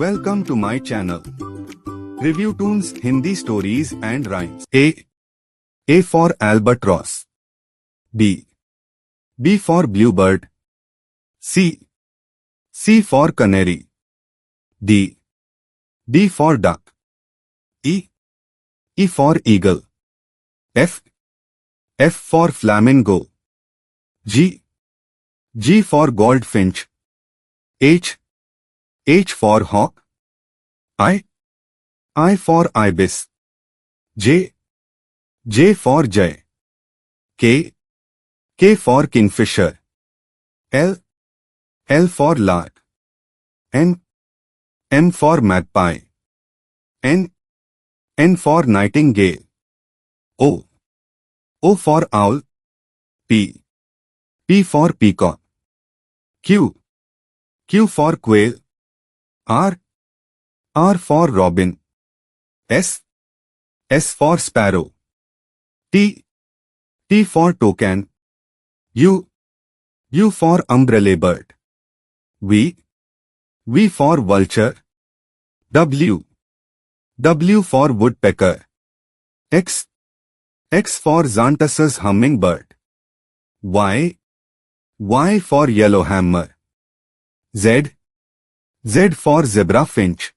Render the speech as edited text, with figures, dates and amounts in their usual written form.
Welcome to my channel. RivuToons Hindi stories and rhymes. A for albatross. B for bluebird. C for canary. D for duck. E for eagle. F for flamingo. G for goldfinch. H for hawk. I for ibis. J for jay. K for kingfisher. L for lark. N for magpie. N for nightingale. O for owl. P for peacock. Q for quail. R for robin. S for sparrow. T for toucan. U for umbrella bird. V for vulture. W for woodpecker. X for Xanthus's hummingbird. Y for yellowhammer. Z for zebra finch.